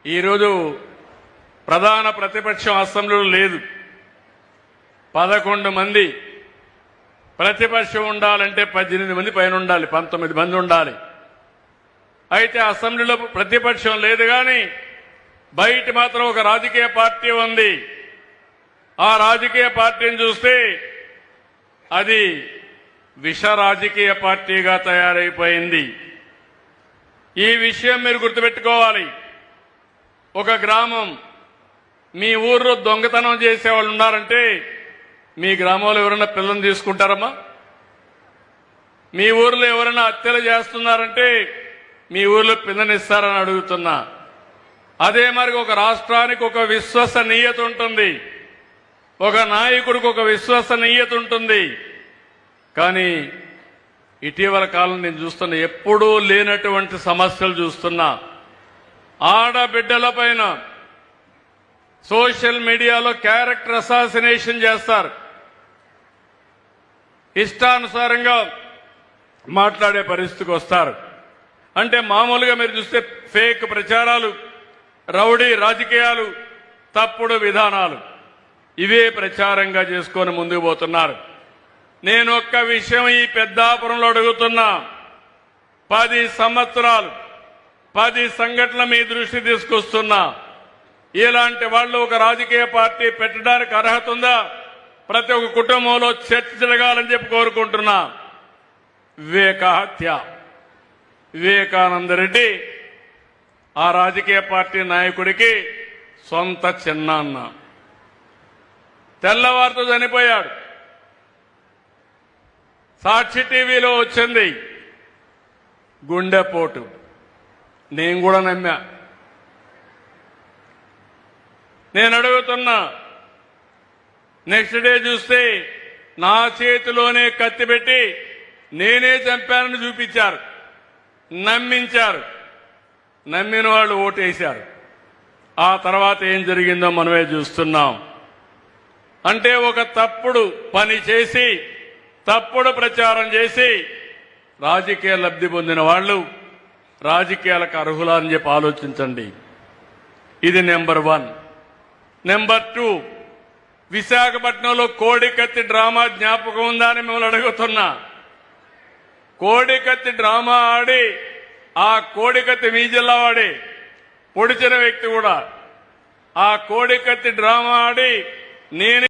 ఈరోజు ప్రధాన ప్రతిపక్షం అసెంబ్లీలో లేదు. 11 మంది ప్రతిపక్షం ఉండాలంటే 18 మంది పైన ఉండాలి, 19 మంది ఉండాలి. అయితే అసెంబ్లీలో ప్రతిపక్షం లేదు, కానీ బయట మాత్రం ఒక రాజకీయ పార్టీ ఉంది. ఆ రాజకీయ పార్టీని చూస్తే అది విష రాజకీయ పార్టీగా తయారైపోయింది. ఈ విషయం మీరు గుర్తుపెట్టుకోవాలి. ఒక గ్రామం, మీ ఊర్లో దొంగతనం చేసేవాళ్ళు ఉన్నారంటే మీ గ్రామంలో ఎవరైనా పిల్లల్ని తీసుకుంటారమ్మా? మీ ఊర్లో ఎవరైనా హత్యలు చేస్తున్నారంటే మీ ఊర్లో పిల్లనిస్తారని అడుగుతున్నా. అదే మరి ఒక రాష్ట్రానికి ఒక విశ్వసనీయత ఉంటుంది, ఒక నాయకుడికి ఒక విశ్వసనీయత ఉంటుంది. కానీ ఇటీవల కాలం నేను చూస్తున్నా, ఎప్పుడూ లేనటువంటి సమస్యలు చూస్తున్నా. ఆడబిడ్డల పైన సోషల్ మీడియాలో క్యారెక్టర్ అసాసినేషన్ చేస్తారు, ఇష్టానుసారంగా మాట్లాడే పరిస్థితికి వస్తారు. అంటే మామూలుగా మీరు చూస్తే ఫేక్ ప్రచారాలు, రౌడీ రాజకీయాలు, తప్పుడు విధానాలు, ఇవే ప్రచారంగా చేసుకొని ముందుకు పోతున్నారు. నేను ఒక్క విషయం ఈ పెద్దాపురంలో అడుగుతున్నా. 10 సంవత్సరాలు 10 సంఘటనలు మీ దృష్టి తీసుకొస్తున్నా. ఇలాంటి వాళ్ళు ఒక రాజకీయ పార్టీ పెట్టడానికి అర్హత ఉందా? ప్రతి ఒక్క కుటుంబంలో చర్చ జరగాలని చెప్పి కోరుకుంటున్నా. వివేక హత్య, వివేకానంద రెడ్డి ఆ రాజకీయ పార్టీ నాయకుడికి సొంత చిన్నాన్న, తెల్లవారితో చనిపోయాడు. సాక్షి టీవీలో వచ్చింది గుండెపోటు. నేను కూడా నమ్మా. నేను అడుగుతున్నా, నెక్స్ట్ డే చూస్తే నా చేతిలోనే కత్తి పెట్టి నేనే చంపానని చూపించారు, నమ్మించారు. నమ్మిన వాళ్ళు ఓటేశారు. ఆ తర్వాత ఏం జరిగిందో మనమే చూస్తున్నాం. అంటే ఒక తప్పుడు పని చేసి, తప్పుడు ప్రచారం చేసి రాజకీయ లబ్ధి పొందిన వాళ్ళు రాజకీయాలకు అర్హులా అని చెప్పి ఆలోచించండి. ఇది నెంబర్ 1. నెంబర్ 2, విశాఖపట్నంలో కోడికత్తి డ్రామా జ్ఞాపకం ఉందా అని మిమ్మల్ని అడుగుతున్నా. కోడికత్తి డ్రామా ఆడి ఆ కోడికత్తి మీ జిల్లా వాడి, పొడిచిన వ్యక్తి కూడా ఆ కోడికత్తి డ్రామా ఆడి నేను